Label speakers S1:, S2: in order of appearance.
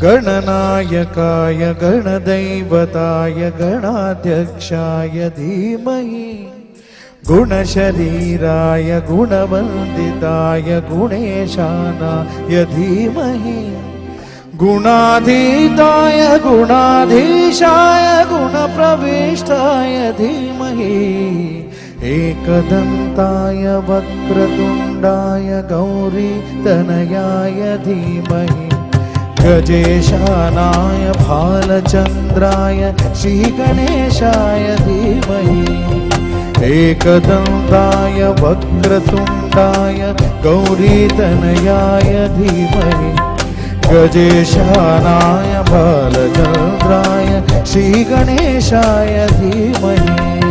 S1: गणनायकाय गणदैवताय गणाध्यक्षाय धीमहि गुणशरीराय गुणवन्दिताय गुणेशानाय धीमहि गुणाधीताय गुणाधीशाय गुणप्रविष्टाय धीमहि एकदन्ताय वक्रतुण्डाय गौरीतनयाय धीमहि गजेशानाय भालचन्द्राय श्रीगणेशाय धीमहि एकदन्ताय वक्रतुण्डाय गौरीतनयाय धीमहि गजेशानाय भालचन्द्राय श्रीगणेशाय धीमहि